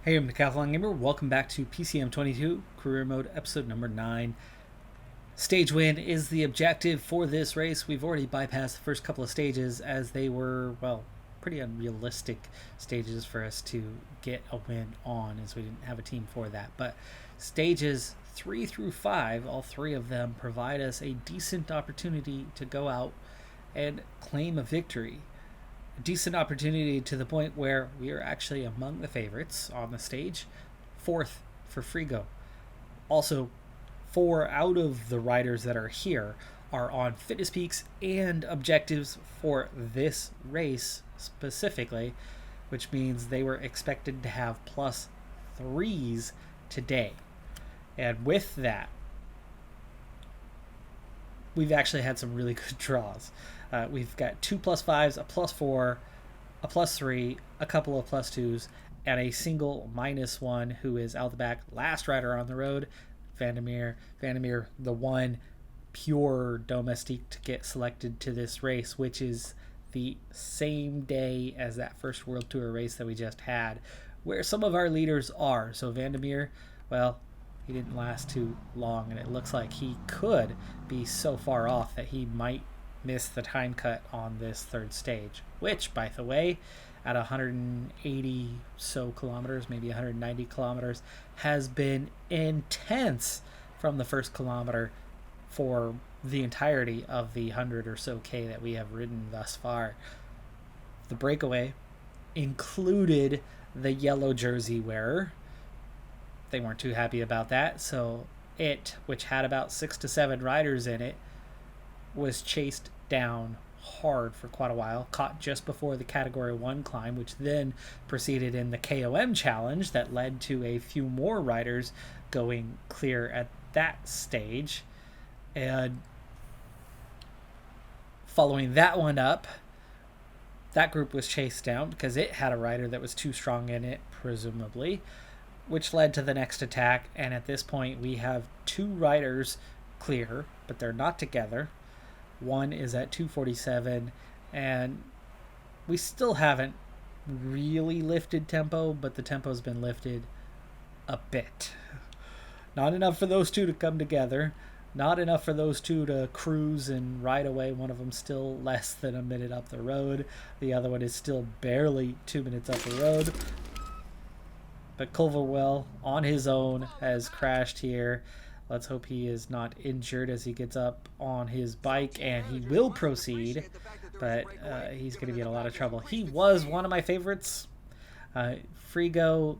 Hey, I'm Decathlon Gamer. Welcome back to PCM22 Career Mode episode number 9. Stage win is the objective for this race. We've already bypassed the first couple of stages as they were, well, pretty unrealistic stages for us to get a win on, as we didn't have a team for that. But stages 3 through 5, all three of them provide us a decent opportunity to go out and claim a victory. A decent opportunity to the point where we are actually among the favorites on the stage. 4th for Frigo. Also, 4 out of the riders that are here are on fitness peaks and objectives for this race specifically, which means they were expected to have plus 3s today. And with that, we've actually had some really good draws. We've got 2 plus 5s, a plus 4, a plus 3, a couple of plus 2s, and a single minus 1 who is out the back, last rider on the road, Vandermeer. Vandermeer, the one pure domestique to get selected to this race, which is the same day as that first World Tour race that we just had, where some of our leaders are. So Vandermeer, well, he didn't last too long, and it looks like he could be so far off that he might miss the time cut on this third stage, which, by the way, at 180 so kilometers, maybe 190 kilometers, has been intense from the first kilometer for the entirety of the 100 or so K that we have ridden thus far. The breakaway included the yellow jersey wearer. They weren't too happy about that, so it, which had about 6 to 7 riders in it, was chased down hard for quite a while, caught just before the Category 1 climb, which then proceeded in the KOM challenge that led to a few more riders going clear at that stage. And following that one up, that group was chased down because it had a rider that was too strong in it, presumably, which led to the next attack. And at this point, we have 2 riders clear, but they're not together. One is at 247, and we still haven't really lifted tempo, but the tempo's been lifted a bit. Not enough for those 2 to come together. Not enough for those 2 to cruise and ride away. One of them still less than a minute up the road. The other one is still barely 2 minutes up the road. But Culverwell, on his own, has crashed here. Let's hope he is not injured as he gets up on his bike, and he will proceed, but he's going to be in a lot of trouble. He was one of my favorites. Frigo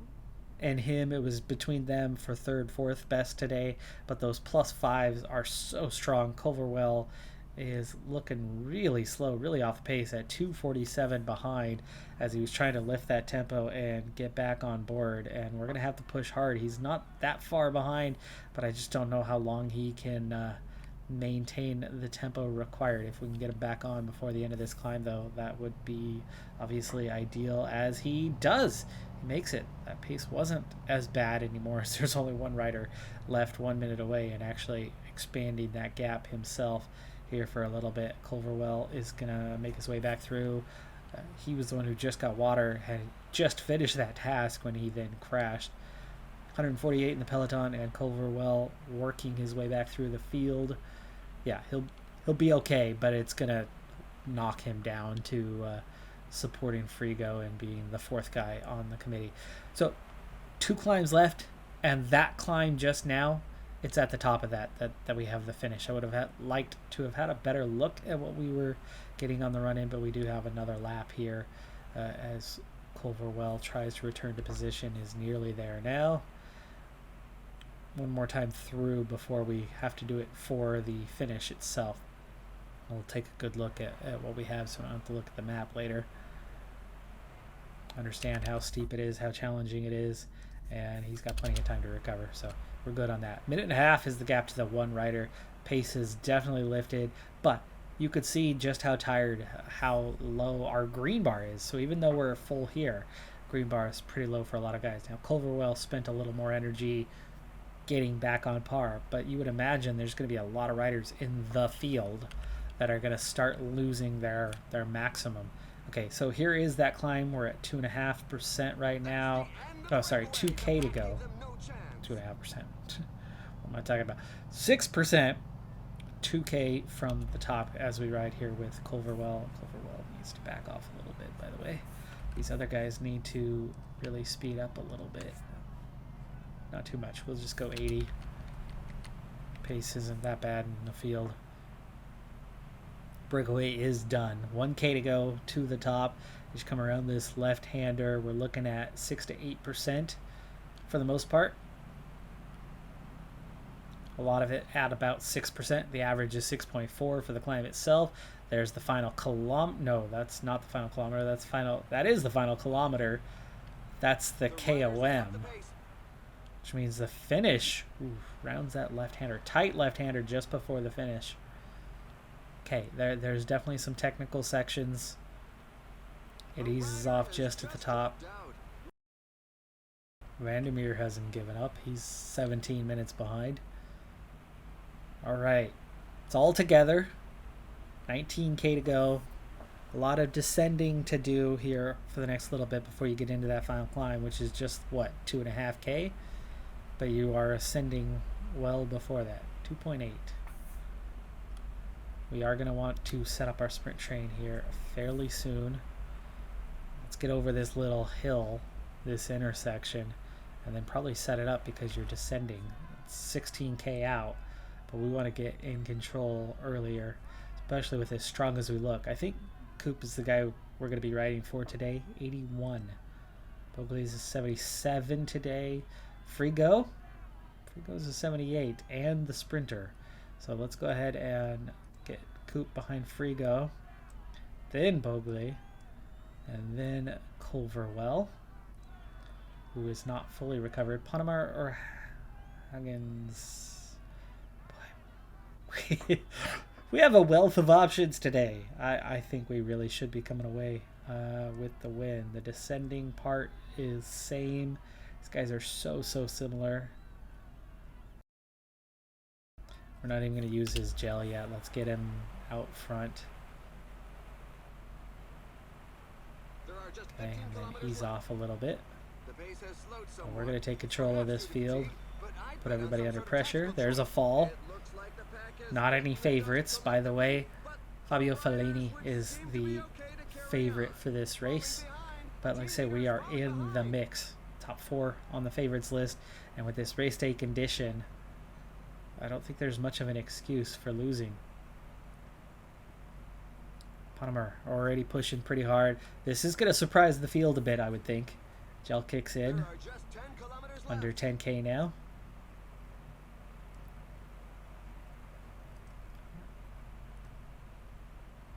and him, it was between them for 3rd, 4th best today, but those plus 5s are so strong. Culverwell is looking really slow, really off pace at 247 behind as he was trying to lift that tempo and get back on board, and we're going to have to push hard. He's not that far behind, but I just don't know how long he can maintain the tempo required. If we can get him back on before the end of this climb, though, that would be obviously ideal, as he does. He makes it. That pace wasn't as bad anymore, as there's only one rider left 1 minute away, and actually expanding that gap himself here for a little bit. Culverwell is going to make his way back through. He was the one who just got water, had just finished that task when he then crashed. 148 in the Peloton, and Culverwell working his way back through the field. Yeah, he'll be okay, but it's going to knock him down to supporting Frigo and being the 4th guy on the committee. So 2 climbs left, and that climb just now, it's at the top of that we have the finish. I would have liked to have had a better look at what we were getting on the run-in, but we do have another lap here as Culverwell tries to return to position, is nearly there now. One more time through before we have to do it for the finish itself. We'll take a good look at what we have so I don't have to look at the map later. Understand how steep it is, how challenging it is, and he's got plenty of time to recover, so we're good on that. 1.5 minutes is the gap to the one rider. Pace is definitely lifted, but you could see just how tired, how low our green bar is. So even though we're full here, green bar is pretty low for a lot of guys. Now, Culverwell spent a little more energy getting back on par, but you would imagine there's going to be a lot of riders in the field that are going to start losing their maximum Okay, so here is that climb. We're at 2.5% right now. Oh, sorry, 2K to go. 2.5%. What am I talking about? 6%. 2K from the top as we ride here with Culverwell. Culverwell needs to back off a little bit, by the way. These other guys need to really speed up a little bit. Not too much. We'll just go 80. Pace isn't that bad in the field. Breakaway is done. 1K to go to the top. Just come around this left-hander. We're looking at 6 to 8% for the most part. A lot of it at about 6%. The average is 6.4 for the climb itself. There's the final kilometer. No, that's not the final kilometer. That is the final kilometer. That's the KOM. Which means the finish rounds that left-hander. Tight left-hander just before the finish. Okay, there's definitely some technical sections. It eases off just at the top. Vandermeer hasn't given up. He's 17 minutes behind. All right, it's all together. 19K to go. A lot of descending to do here for the next little bit before you get into that final climb, which is just, what, 2.5K? But you are ascending well before that. 2.8. We are going to want to set up our sprint train here fairly soon. Let's get over this little hill, this intersection, and then probably set it up because you're descending. It's 16K out, but we want to get in control earlier, especially with as strong as we look. I think Coop is the guy we're going to be riding for today. 81. Bogley's a 77 today. Frigo? Frigo's a 78, and the sprinter. So let's go ahead and get Coop behind Frigo, then Bogley, and then Culverwell, who is not fully recovered. Panamar or Huggins. We have a wealth of options today. I think we really should be coming away with the win. The descending part is same. These guys are so similar. We're not even going to use his gel yet. Let's get him out front. Okay, and then ease off a little bit. And we're going to take control of this field. Put everybody under pressure. There's a fall. Not any favorites, by the way. Fabio Fellini is the favorite for this race. But like I say, we are in the mix. Top 4 on the favorites list. And with this race day condition, I don't think there's much of an excuse for losing. Ponemer already pushing pretty hard. This is going to surprise the field a bit, I would think. Gel kicks in. Under 10K now.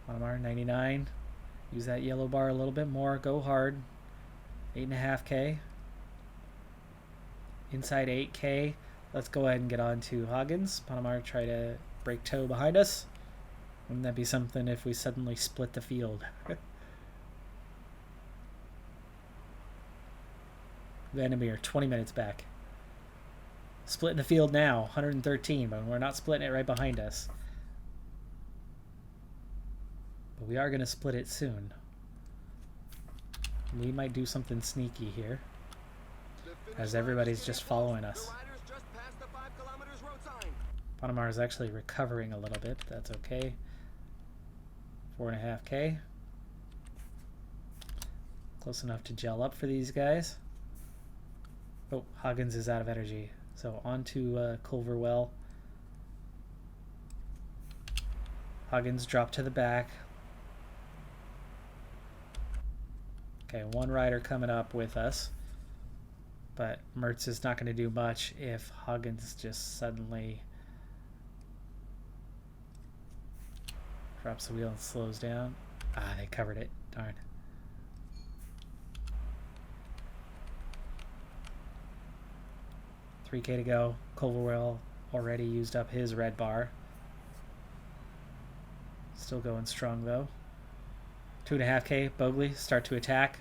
Ponemer, 99. Use that yellow bar a little bit more. Go hard. 8.5K. Inside 8K. Let's go ahead and get on to Huggins. Ponemer try to break toe behind us. Wouldn't that be something if we suddenly split the field? Vandermeer, 20 minutes back. Splitting the field now, 113, but we're not splitting it right behind us. But we are going to split it soon. We might do something sneaky here, as everybody's just following us. Ponemer is actually recovering a little bit, but that's okay. 4.5K. Close enough to gel up for these guys. Oh, Huggins is out of energy. So on to Culverwell. Huggins dropped to the back. Okay, one rider coming up with us. But Mertz is not going to do much if Huggins just suddenly drops the wheel and slows down. Ah, they covered it. Darn. $3K to go. Culverwell already used up his red bar. Still going strong though. 2.5K. Bogley start to attack.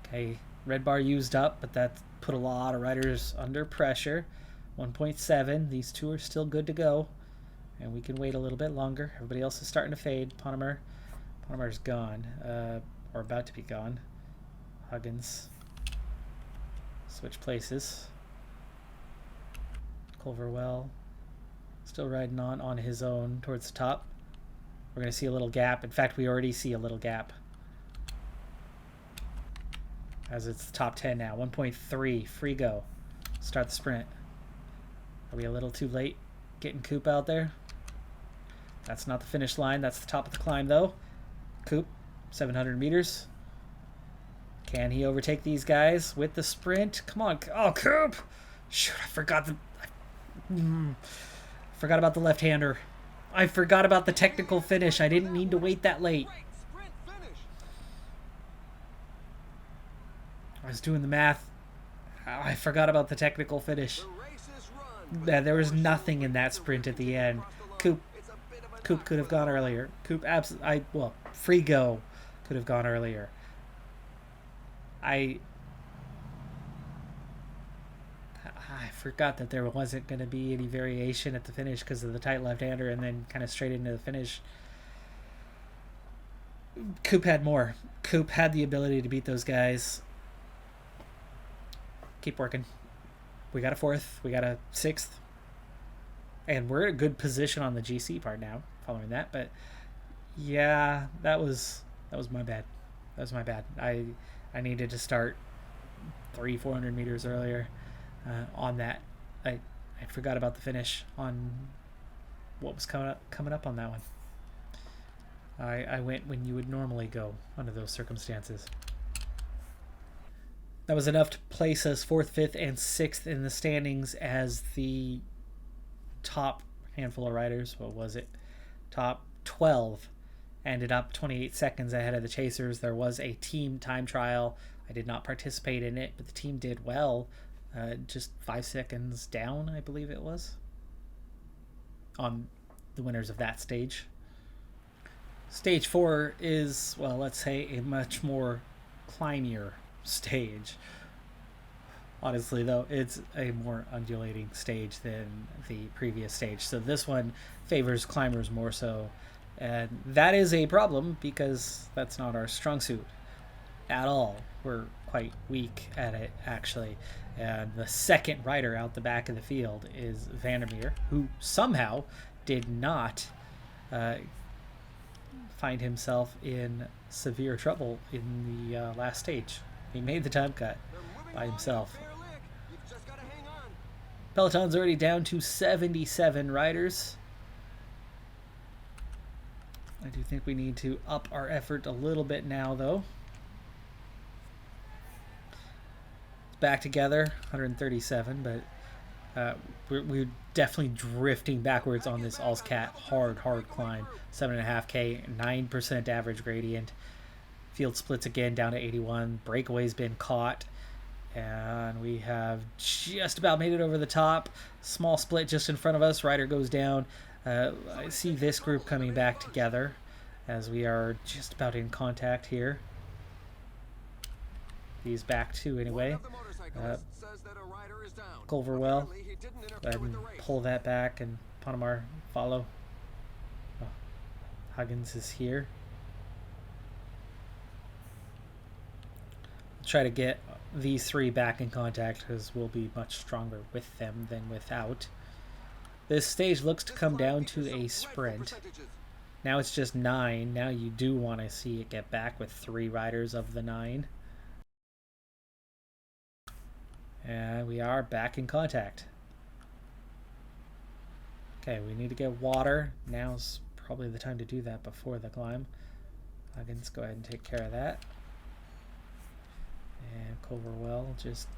Okay, red bar used up, but that put a lot of riders under pressure. 1.7. These two are still good to go. And we can wait a little bit longer. Everybody else is starting to fade. Ponemar's gone. Or about to be gone. Huggins. Switch places. Culverwell. Still riding on his own towards the top. We're going to see a little gap. In fact, we already see a little gap. As it's the top 10 now. 1.3. Free go. Start the sprint. Are we a little too late getting Coop out there? That's not the finish line. That's the top of the climb, though. Coop, 700 meters. Can he overtake these guys with the sprint? Come on. Oh, Coop! Shoot, I forgot forgot about the left-hander. I forgot about the technical finish. I didn't mean to wait that late. I was doing the math. I forgot about the technical finish. There was nothing in that sprint at the end. Coop could have gone earlier. Free go could have gone earlier. I forgot that there wasn't going to be any variation at the finish because of the tight left-hander, and then kind of straight into the finish. Coop had more. Coop had the ability to beat those guys. Keep working. We got a 4th. We got a 6th. And we're in a good position on the GC part now, following that. But yeah, that was my bad. That was my bad. I needed to start 400 meters earlier on that. I forgot about the finish on what was coming up on that one. I went when you would normally go under those circumstances. That was enough to place us 4th, 5th, and 6th in the standings as the top handful of riders. What was it? Top 12 ended up 28 seconds ahead of the chasers. There was a team time trial. I did not participate in it, but the team did well. Just 5 seconds down, I believe it was, on the winners of that stage. Stage 4 is, well, let's say a much more climbier stage. Honestly, though, it's a more undulating stage than the previous stage. So this one favors climbers more so. And that is a problem because that's not our strong suit at all. We're quite weak at it, actually. And the second rider out the back of the field is Vandermeer, who somehow did not find himself in severe trouble in the last stage. He made the time cut by himself. Peloton's already down to 77 riders. I do think we need to up our effort a little bit now, though. It's back together, 137, but we're definitely drifting backwards on this Allscat hard climb. 7.5K, 9% average gradient. Field splits again down to 81. Breakaway's been caught. And we have just about made it over the top. Small split just in front of us. Rider goes down. I see this group coming back together as we are just about in contact here. He's back too anyway. Culverwell, go ahead and pull that back, and Ponemar follow. Oh, Huggins is here. Try to get these 3 back in contact because we'll be much stronger with them than without. This stage looks to come down to a sprint. Now it's just 9. Now you do want to see it get back with 3 riders of the 9. And we are back in contact. Okay, we need to get water. Now's probably the time to do that before the climb. Huggins, go ahead and take care of that. And Culverwell, just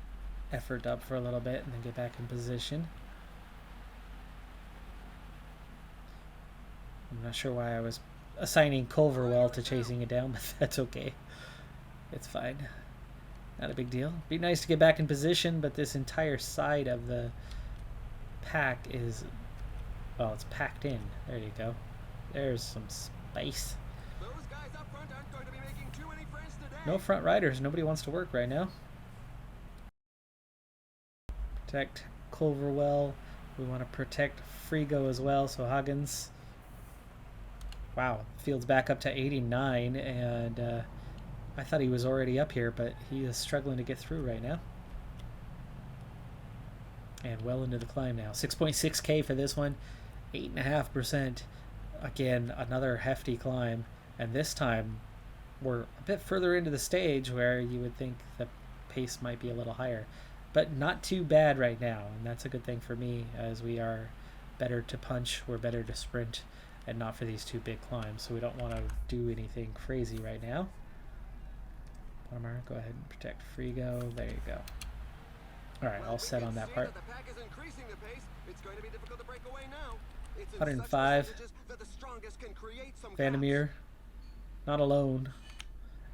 effort up for a little bit and then get back in position. I'm not sure why I was assigning Culverwell to chasing it down, but that's okay. It's fine. Not a big deal. Be nice to get back in position, but this entire side of the pack is, well, it's packed in. There you go. There's some space. No front riders. Nobody wants to work right now. Protect Culverwell. We want to protect Frigo as well, so Huggins. Wow, field's back up to 89, and I thought he was already up here, but he is struggling to get through right now. And well into the climb now. 6.6K for this one, 8.5%. Again, another hefty climb, and this time we're a bit further into the stage where you would think the pace might be a little higher, but not too bad right now, and that's a good thing for me, as we are better to punch, we're better to sprint, and not for these two big climbs, so we don't want to do anything crazy right now. Palmer, go ahead and protect Frigo. There you go. Alright, all set on that part. 105. Vandermeer, not alone,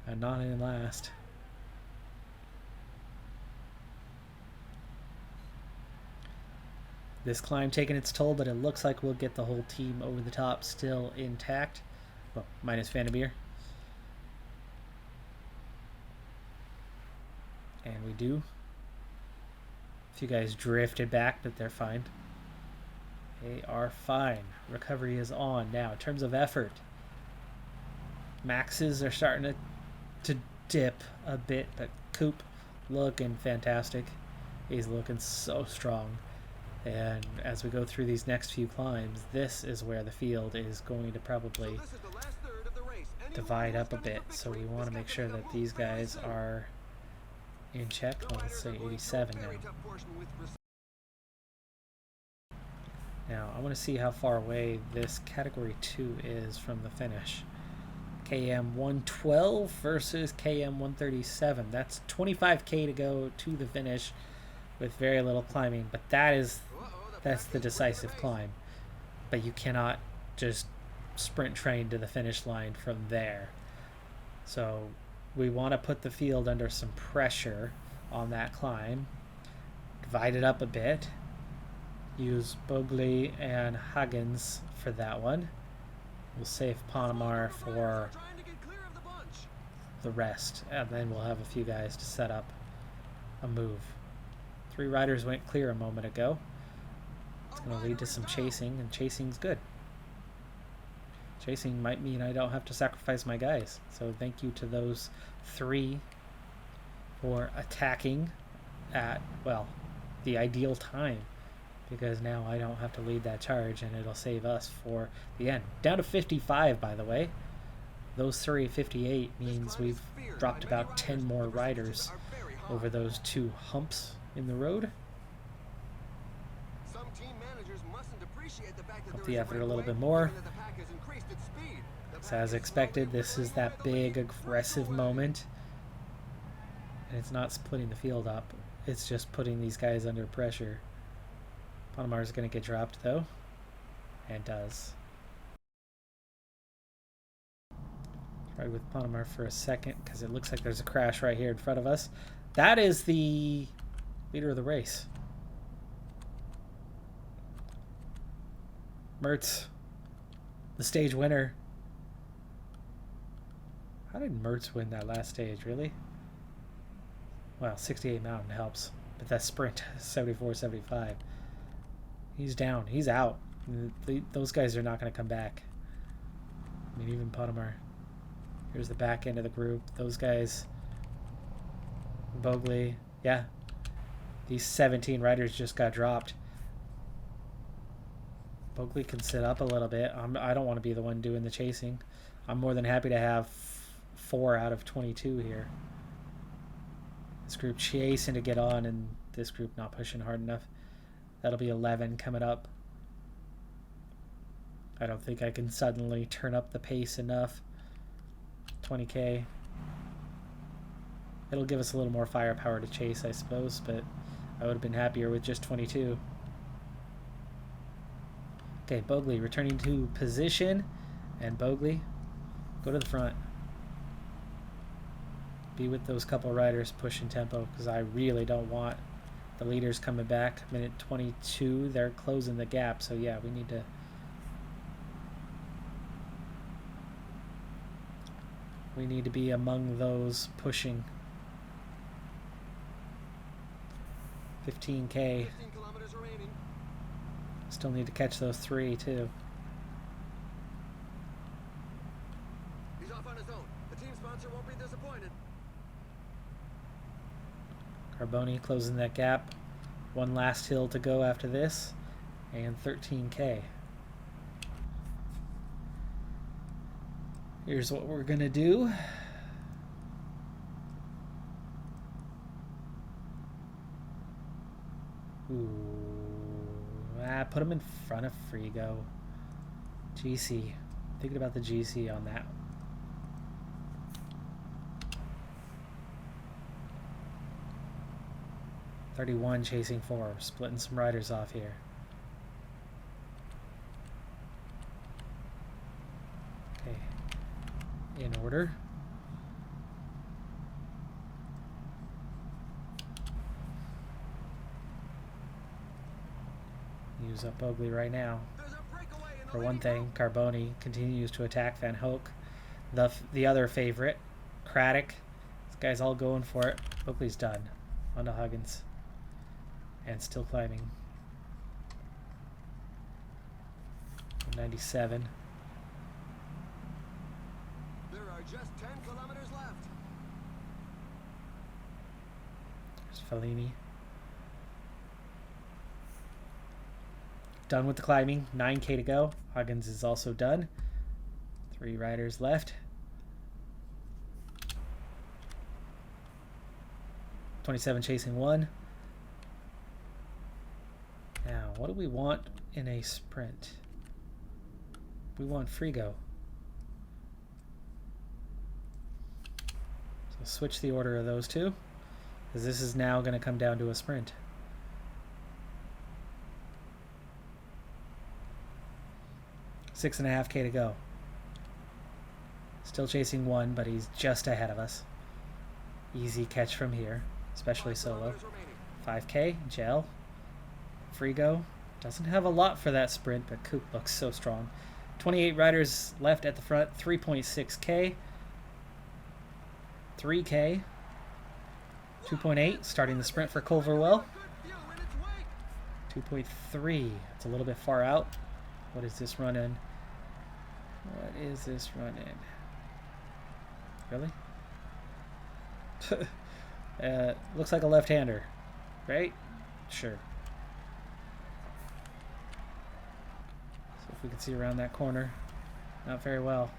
and not in last. This climb taking its toll, but it looks like we'll get the whole team over the top still intact. Well, minus Vandermeer. And we do. A few guys drifted back, but they're fine. They are fine. Recovery is on. Now, in terms of effort, Maxes are starting to dip a bit, but Coop looking fantastic. He's looking so strong. And as we go through these next few climbs, this is where the field is going to probably divide up a bit. So we want to make sure that these guys are in check. Let's say 87 now. Now, I want to see how far away this Category 2 is from the finish. KM112 versus KM137. That's 25K to go to the finish with very little climbing, but that's the decisive climb. But you cannot just sprint train to the finish line from there. So we want to put the field under some pressure on that climb. Divide it up a bit. Use Bogley and Huggins for that one. We'll save Panamar for the rest, and then we'll have a few guys to set up a move. 3 riders went clear a moment ago. It's going to lead to some chasing, and chasing's good. Chasing might mean I don't have to sacrifice my guys. So thank you to those 3 for attacking at, well, the ideal time, because now I don't have to lead that charge, and it'll save us for the end. Down to 55, by the way. Those 3 58 means we've dropped about 10 more riders over those 2 humps in the road. Up the effort a little bit more. So as expected, this is that big aggressive moment. And it's not splitting the field up. It's just putting these guys under pressure. Panamar is going to get dropped though. And does. Ride with Panamar for a second because it looks like there's a crash right here in front of us. That is the leader of the race. Mertz, the stage winner. How did Mertz win that last stage, really? Well, 68 Mountain helps, but that sprint, 74-75. He's down. He's out. Those guys are not going to come back. I mean, even Panamar. Here's the back end of the group. Those guys, Bogley, yeah. These 17 riders just got dropped. Bogley can sit up a little bit. I don't want to be the one doing the chasing. I'm more than happy to have 4 out of 22 here. This group chasing to get on, and this group not pushing hard enough. That'll be 11 coming up. I don't think I can suddenly turn up the pace enough. 20K. It'll give us a little more firepower to chase, I suppose, but I would have been happier with just 22. Okay, Bogley returning to position, and Bogley, go to the front. Be with those couple riders pushing tempo, because I really don't want the leaders coming back. Minute 22, they're closing the gap, so yeah, we need to be among those pushing. 15K. Still need to catch those 3 too. He's off on his own. The team sponsor won't be disappointed. Carboni closing that gap. One last hill to go after this, and 13K. Here's what we're gonna do. Put him in front of Frigo. GC. Thinking about the GC on that. $31 chasing 4. Splitting some riders off here. Okay. In order. Use up Ugly right now. For one thing, Carboni continues to attack Van Hoek. The other favorite, Craddock. This guy's all going for it. Oakley's done. On to Huggins. And still climbing. 97. There are just 10 kilometers left. There's Fellini. Done with the climbing. 9K to go. Huggins is also done. 3 riders left. 27 chasing 1. Now, what do we want in a sprint? We want Frigo. So switch the order of those two, because this is now going to come down to a sprint. $6.5K to go. Still chasing 1, but he's just ahead of us. Easy catch from here, especially solo. 5K, Gel. Frigo doesn't have a lot for that sprint, but Coop looks so strong. 28 riders left at the front. 3.6K. 3K. 2.8, starting the sprint for Culverwell. 2.3, it's a little bit far out. What is this run in? What is this run in? Really? Looks like a left-hander, right? Sure. So if we can see around that corner, not very well.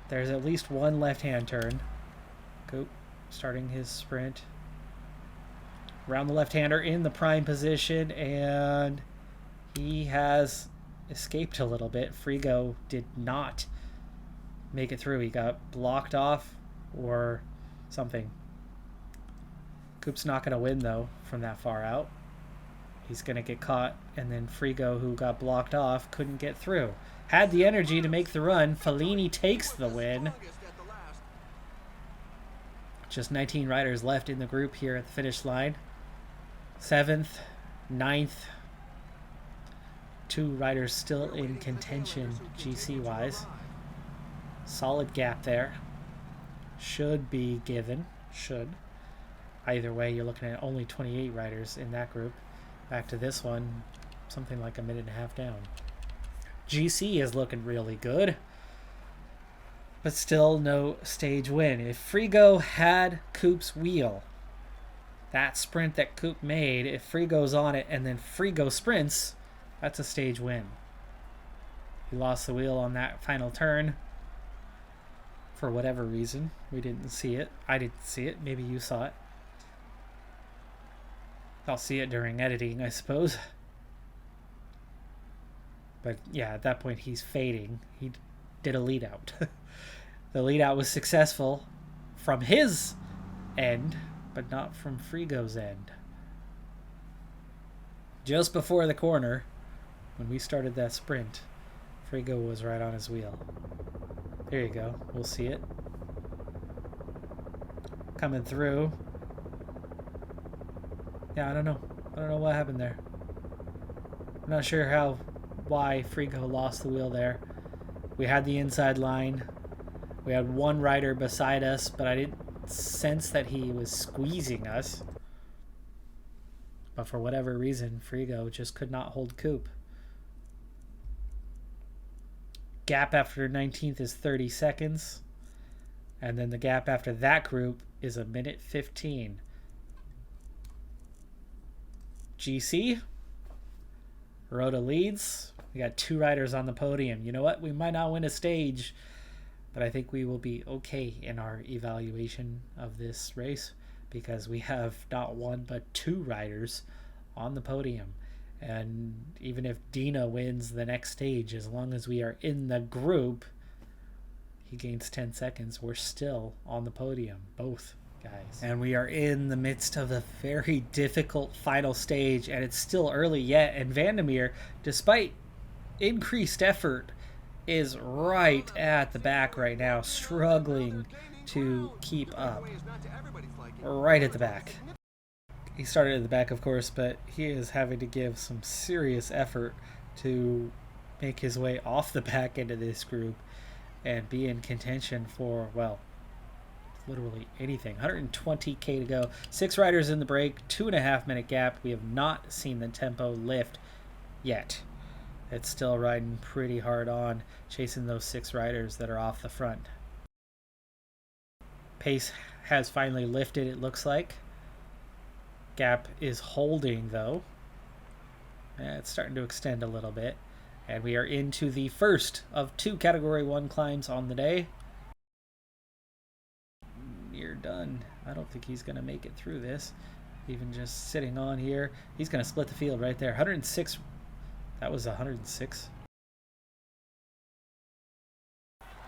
There's at least one left-hand turn. Coop starting his sprint. Around the left-hander in the prime position, and he has escaped a little bit. Frigo did not make it through. He got blocked off or something. Coop's not going to win, though, from that far out. He's going to get caught, and then Frigo, who got blocked off, couldn't get through. Had the energy to make the run. Fellini takes the win. Just 19 riders left in the group here at the finish line. 7th, 9th. 2 riders still in contention GC-wise. Solid gap there. Should be given. Should. Either way, you're looking at only 28 riders in that group. Back to this one, something like a minute and a half down. GC is looking really good, but still no stage win. If Frigo had Coop's wheel, that sprint that Coop made, if Frigo's on it and then Frigo sprints, that's a stage win. He lost the wheel on that final turn for whatever reason. We didn't see it. I didn't see it. Maybe you saw it. I'll see it during editing, I suppose. But yeah, at that point he's fading. He did a lead out. The lead out was successful from his end, but not from Frigo's end. Just before the corner, when we started that sprint, Frigo was right on his wheel. There you go. We'll see it. Coming through. Yeah, I don't know. I don't know what happened there. I'm not sure why Frigo lost the wheel there. We had the inside line. We had one rider beside us, but I didn't sense that he was squeezing us. But for whatever reason, Frigo just could not hold Coop. Gap after 19th is 30 seconds. And then the gap after that group is 1:15. GC. Rhoda leads. We got 2 riders on the podium. You know what? We might not win a stage, but I think we will be okay in our evaluation of this race because we have not 1 but 2 riders on the podium. And even if Dina wins the next stage, as long as we are in the group, he gains 10 seconds. We're still on the podium, both guys. And we are in the midst of a very difficult final stage, and it's still early yet. And Vandermeer, despite increased effort, is right at the back right now, struggling to keep up. Right at the back. He started at the back, of course, but he is having to give some serious effort to make his way off the back into this group and be in contention for, well, literally anything. 120k to go. 6 riders in the break, 2.5 minute gap. We have not seen the tempo lift yet. It's still riding pretty hard on, chasing those 6 riders that are off the front. Pace has finally lifted, it looks like. Gap is holding, though. It's starting to extend a little bit. And we are into the first of 2 Category 1 climbs on the day. Near done. I don't think he's going to make it through this. Even just sitting on here. He's going to split the field right there. 106. That was 106.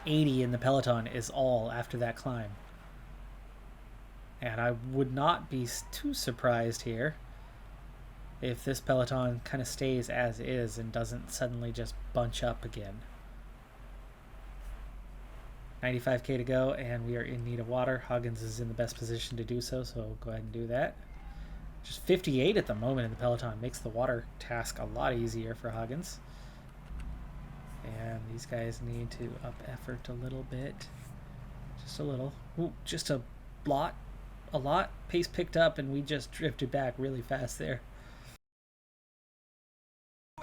80 in the Peloton is all after that climb. And I would not be too surprised here if this Peloton kind of stays as is and doesn't suddenly just bunch up again. 95k to go, and we are in need of water. Huggins is in the best position to do so, so go ahead and do that. Just 58 at the moment in the Peloton makes the water task a lot easier for Huggins. And these guys need to up effort a little bit. Just a little. Ooh, just a lot. A lot. Pace picked up, and we just drifted back really fast there.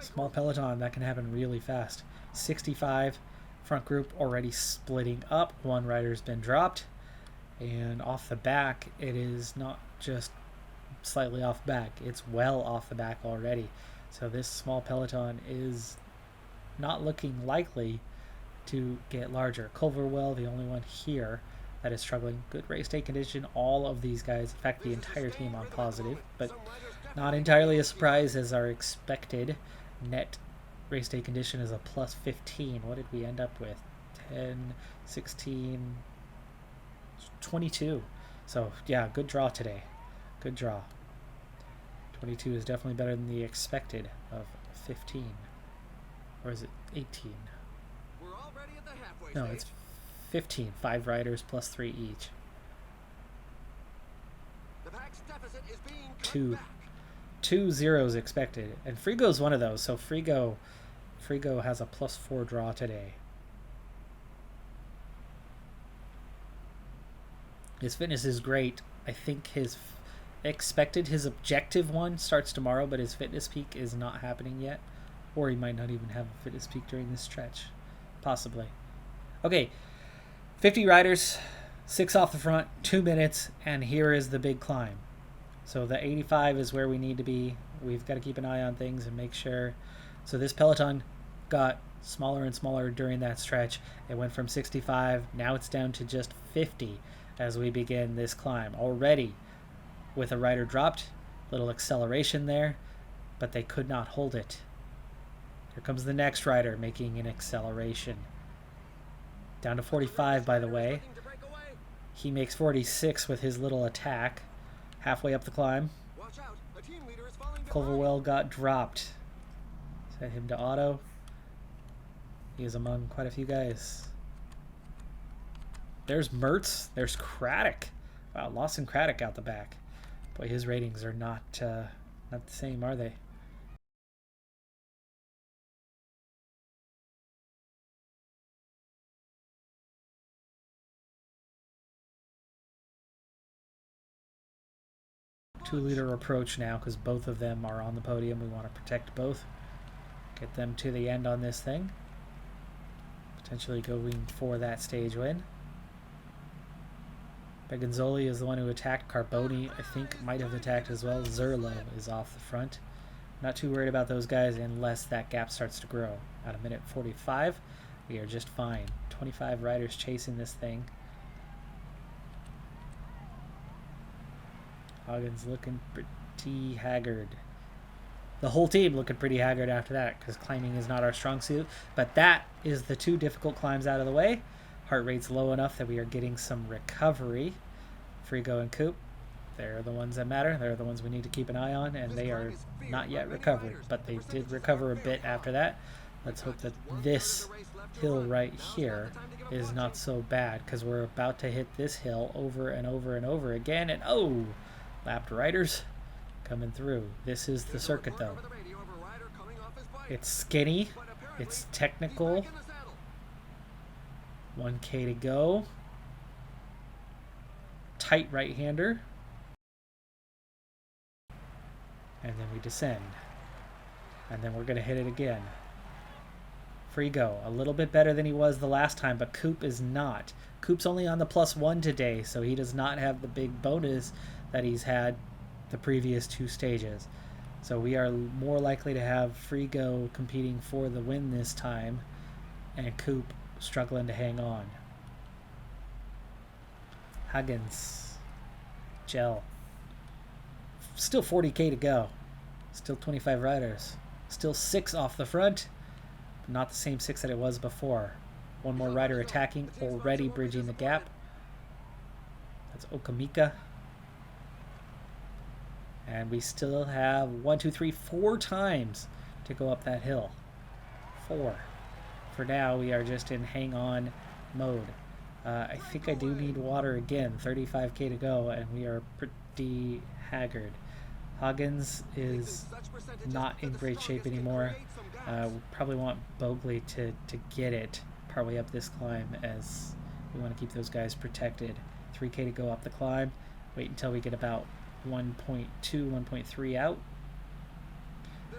Small Peloton, that can happen really fast. 65. Front group already splitting up. 1 rider's been dropped. And off the back, it is not just slightly off back. It's well off the back already. So this small Peloton is not looking likely to get larger. Culverwell, the only one here that is struggling. Good race day condition. All of these guys, in fact, the entire team on positive, but not entirely a surprise as our expected net race day condition is a plus 15. What did we end up with? 10, 16, 22. So, yeah, good draw today. Good draw. 22 is definitely better than the expected of 15. Or is it 18? We're already at the halfway No, stage. it's 15. 5 riders plus 3 each. The pack's deficit is being cut 2. back. 2 zeros expected. And Frigo's one of those. So Frigo has a plus 4 draw today. His fitness is great. I think his objective one starts tomorrow, but his fitness peak is not happening yet. Or he might not even have a fitness peak during this stretch. Possibly. Okay. 50 riders, 6 off the front, 2 minutes, and here is the big climb. So the 85 is where we need to be. We've got to keep an eye on things and make sure. So this Peloton got smaller and smaller during that stretch. It went from 65, now it's down to just 50 as we begin this climb. Already with a rider dropped, little acceleration there, but they could not hold it. Here comes the next rider making an acceleration. Down to 45, by the way. Looking to break away. He makes 46 with his little attack. Halfway up the climb. Watch out. A team leader is falling behind. Culverwell got dropped. Set him to auto. He is among quite a few guys. There's Mertz. There's Craddock. Wow, Lawson Craddock out the back. Boy, his ratings are not the same, are they? 2-leader approach now because both of them are on the podium. We want to protect both. Get them to the end on this thing. Potentially going for that stage win. Begonzoli is the one who attacked. Carboni, I think, might have attacked as well. Zerlo is off the front. Not too worried about those guys unless that gap starts to grow. At a minute 45, we are just fine. 25 riders chasing this thing. Hagen's looking pretty haggard. The whole team looking pretty haggard after that because climbing is not our strong suit. But that is the 2 difficult climbs out of the way. Heart rate's low enough that we are getting some recovery. Frigo and Coop, they're the ones that matter. They're the ones we need to keep an eye on, and they are not yet recovered. But they did recover a bit after that. Let's hope that this hill right here is not so bad because we're about to hit this hill over and over and over again. And oh, lapped riders coming through. This is the circuit though. It's skinny. It's technical. 1K to go. Tight right-hander. And then we descend. And then we're going to hit it again. Frigo, a little bit better than he was the last time, but Coop is not. Coop's only on the +1 today, so he does not have the big bonus that he's had the previous 2 stages. So we are more likely to have Frigo competing for the win this time, and Coop struggling to hang on. Huggins. Gel. Still 40K to go. Still 25 riders. Still 6 off the front. But not the same 6 that it was before. One more rider attacking, already bridging the gap. That's Okamika. And we still have 1, 2, 3, 4 times to go up that hill. 4. For now, we are just in hang-on mode. I think I do need water again. 35K to go, and we are pretty haggard. Huggins is not in great shape anymore. We probably want Bogley to get it partway up this climb, as we want to keep those guys protected. 3K to go up the climb. Wait until we get about 1.2, 1.3 out.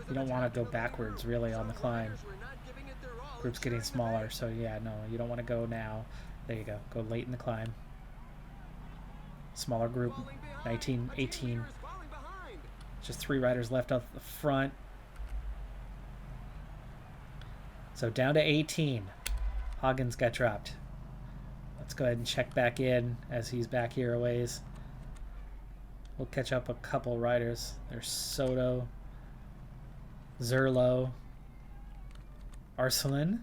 You don't want to go backwards, really, on the climb. Group's getting smaller, so yeah, no, you don't want to go now. There you go. Go late in the climb. Smaller group, 19, 18. Just 3 riders left up the front. So down to 18. Hagens got dropped. Let's go ahead and check back in as he's back here a ways. We'll catch up a couple riders. There's Soto, Zerlo, Arcelin.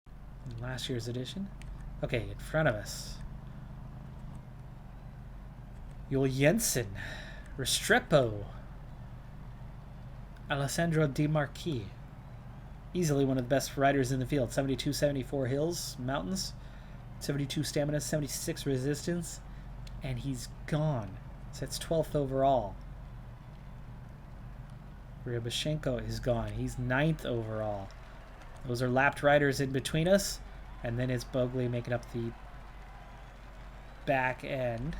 In last year's edition. Okay, in front of us. Joel Jensen, Restrepo, Alessandro Di Marchi. Easily one of the best riders in the field. 72, 74 hills, mountains, 72 stamina, 76 resistance, and he's gone. So that's 12th overall. Ryabashenko is gone. He's 9th overall. Those are lapped riders in between us, and then it's Bogley making up the back end.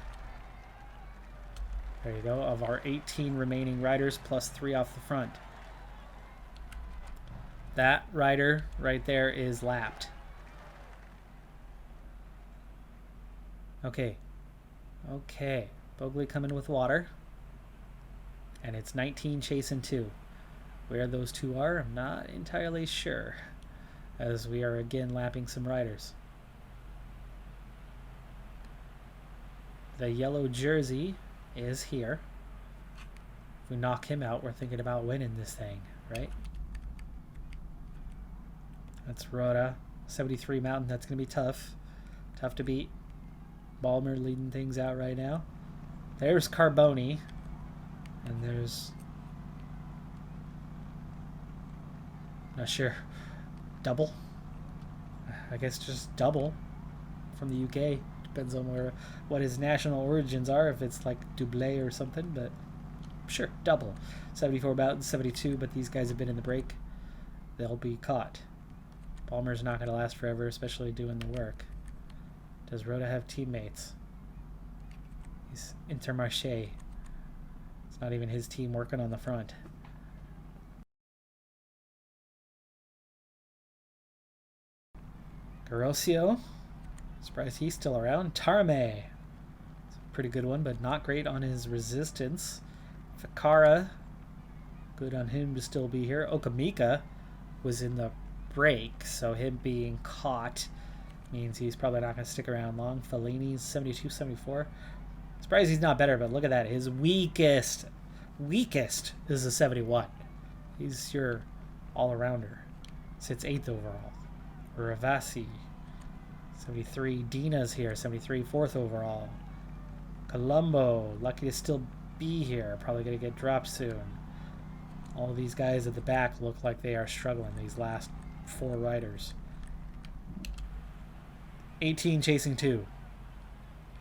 There you go, of our 18 remaining riders plus 3 off the front. That rider right there is lapped. Okay. Okay. Bogley coming with water. And it's 19 chasing 2. Where those 2 are, I'm not entirely sure, as we are again lapping some riders. The yellow jersey is here. If we knock him out, we're thinking about winning this thing, right? That's Rhoda. 73 Mountain, that's going to be tough. Tough to beat. Balmer leading things out right now. There's Carboni. And there's... not sure. Double? I guess just double from the UK. Depends on what his national origins are, if it's like Doublé or something, but sure, double. 74 Mountain, 72, but these guys have been in the break. They'll be caught. Balmer's not going to last forever, especially doing the work. Does Rhoda have teammates? He's Intermarché. It's not even his team working on the front. Garosio. Surprised he's still around. Tarame. It's a pretty good one, but not great on his resistance. Fakara. Good on him to still be here. Okamika was in the break, so him being caught means he's probably not going to stick around long. Fellini's 72, 74. Surprised he's not better, but look at that. His weakest is a 71. He's your all-arounder. Sits 8th overall. Ravasi, 73. Dina's here, 73, 4th overall. Colombo, lucky to still be here. Probably going to get dropped soon. All these guys at the back look like they are struggling, these last 4 riders. 18 chasing 2.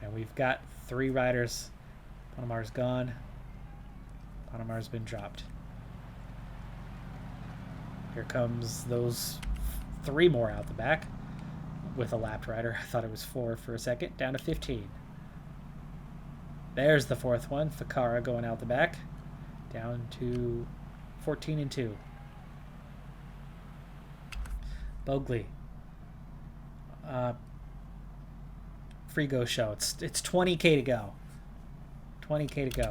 And we've got 3 riders. Panamar's gone. Panamar's been dropped. Here comes those 3 more out the back with a lapped rider. I thought it was 4 for a second. Down to 15. There's the 4th one. Fakara going out the back. Down to 14 and 2. Bogley. Frigo show. It's 20k to go. 20k to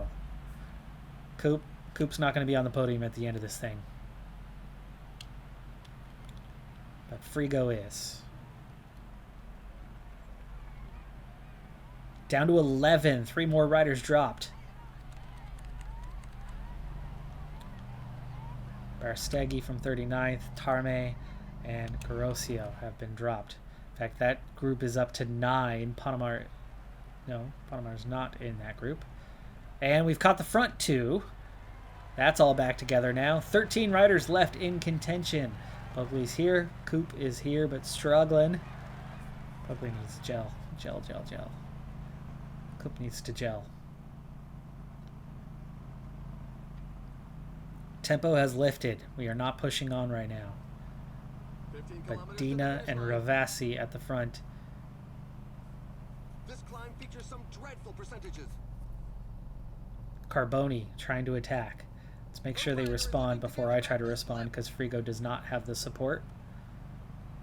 go. Coop's not going to be on the podium at the end of this thing. But Frigo is. Down to 11. 3 more riders dropped. Barstegi from 39th, Tarme and Garosio have been dropped. In fact, that group is up to 9. Panamar's not in that group. And we've caught the front 2. That's all back together now. 13 riders left in contention. Buckley's here. Coop is here, but struggling. Buckley needs gel. Gel. Coop needs to gel. Tempo has lifted. We are not pushing on right now. But Dina and Ravasi at the front. This climb features some dreadful percentages. Carboni trying to attack. Let's make sure they respond before I try to respond, because Frigo does not have the support.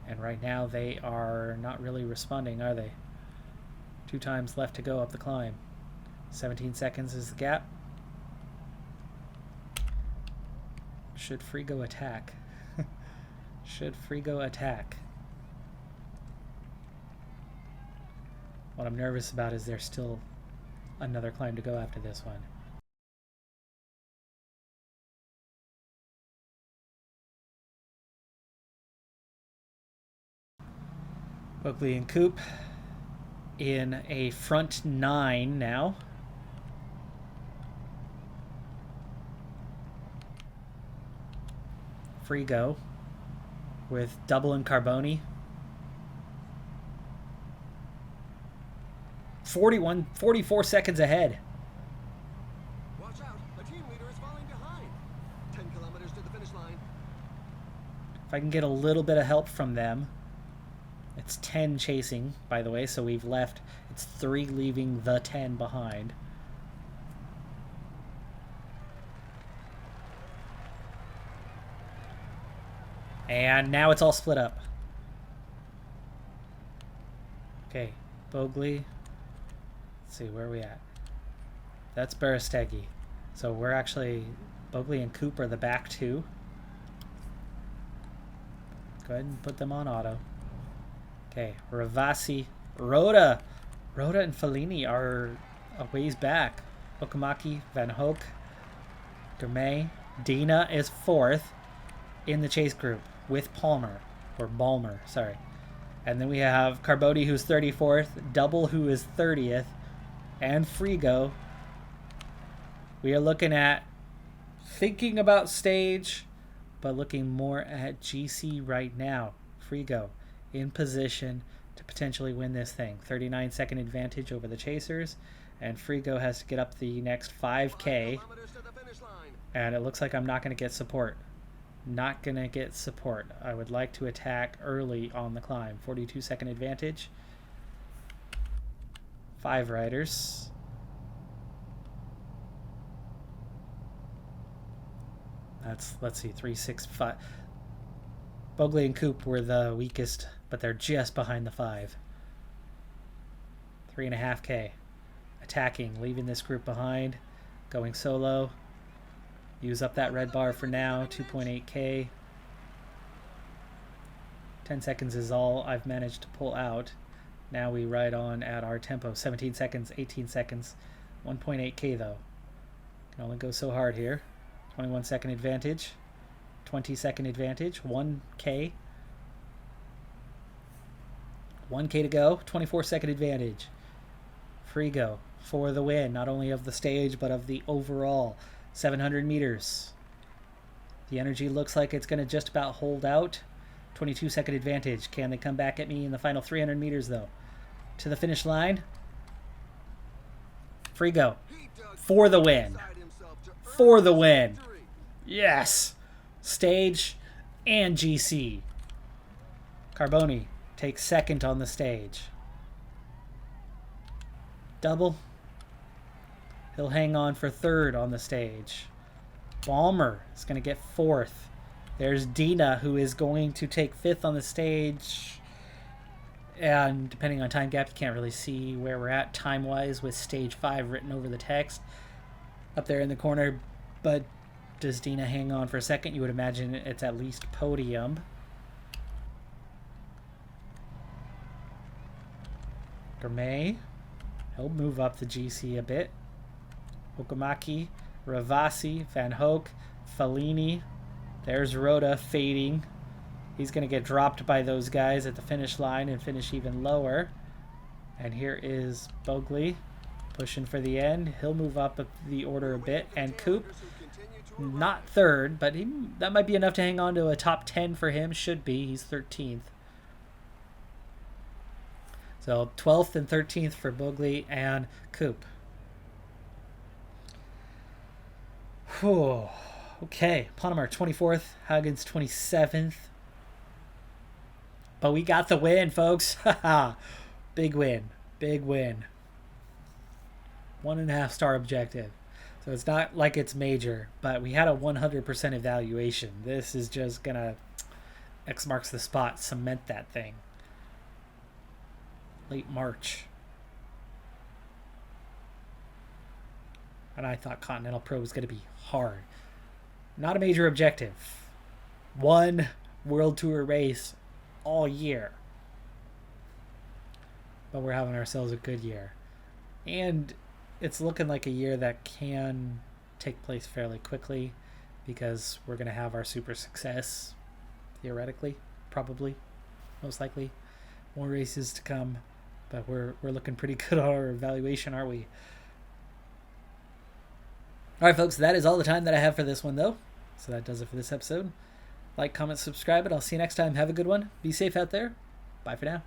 And right now they are not really responding, are they? 2 times left to go up the climb. 17 seconds is the gap. Should Frigo attack? Should Frigo attack? What I'm nervous about is there's still another climb to go after this one. Oakley and Coop in a front 9 now. Frigo with Double and Carboni. 44 seconds ahead. Watch out, a team leader is falling behind. 10 kilometers to the finish line. If I can get a little bit of help from them. It's 10 chasing, by the way, so we've left. It's 3 leaving the 10 behind. And now it's all split up. Okay, Bogley. Let's see, where are we at? That's Barastegi. So we're actually, Bogley and Coop are the back 2. Go ahead and put them on auto. Okay, Ravasi, Rhoda and Fellini are a ways back. Okamaki, Van Hoek, Gourmet, Dina is 4th in the chase group with Balmer, sorry. And then we have Carbodi, who's 34th, Double, who is 30th, and Frigo. We are looking at thinking about stage, but looking more at GC right now. Frigo in position to potentially win this thing. 39-second advantage over the chasers, and Frigo has to get up the next 5K, and it looks like I'm not going to get support. Not going to get support. I would like to attack early on the climb. 42-second advantage. 5 riders. let's see, 365. Bogley and Coop were the weakest, but they're just behind the 5. 3.5K. Attacking, leaving this group behind, going solo. Use up that red bar for now, 2.8K. 10 seconds is all I've managed to pull out. Now we ride on at our tempo, 17 seconds, 18 seconds, 1.8K though. Can only go so hard here. 21 second advantage, 20 second advantage, 1K. 1K to go, 24 second advantage. Free go for the win, not only of the stage, but of the overall 700 meters. The energy looks like it's going to just about hold out. 22 second advantage. Can they come back at me in the final 300 meters though? To the finish line. Free go. For the win. For the win. Yes. Stage and GC. Carboni takes second on the stage. Double. He'll hang on for third on the stage. Balmer is going to get fourth. There's Dina, who is going to take fifth on the stage. And depending on time gap, you can't really see where we're at time-wise with stage 5 written over the text up there in the corner. But does Dina hang on for a second? You would imagine it's at least podium. Gourmet. He'll move up the GC a bit. Okamaki, Ravasi, Van Hoek, Fellini. There's Rhoda fading. He's going to get dropped by those guys at the finish line and finish even lower. And here is Bogley pushing for the end. He'll move up the order a bit. And Coop, not third, but that might be enough to hang on to a top 10 for him. Should be. He's 13th. So 12th and 13th for Bogley and Coop. Whew. Okay, Ponemar 24th, Huggins 27th. But we got the win, folks. Big win. Big win. 1.5 star objective. So it's not like it's major, but we had a 100% evaluation. This is just going to X marks the spot, cement that thing. Late March. And I thought Continental Pro was going to be hard. Not a major objective. One World Tour race all year. But we're having ourselves a good year. And it's looking like a year that can take place fairly quickly because we're going to have our super success, theoretically, probably, most likely. More races to come, but we're looking pretty good on our evaluation, aren't we? All right, folks, that is all the time that I have for this one, though. So that does it for this episode. Like, comment, subscribe, and I'll see you next time. Have a good one. Be safe out there. Bye for now.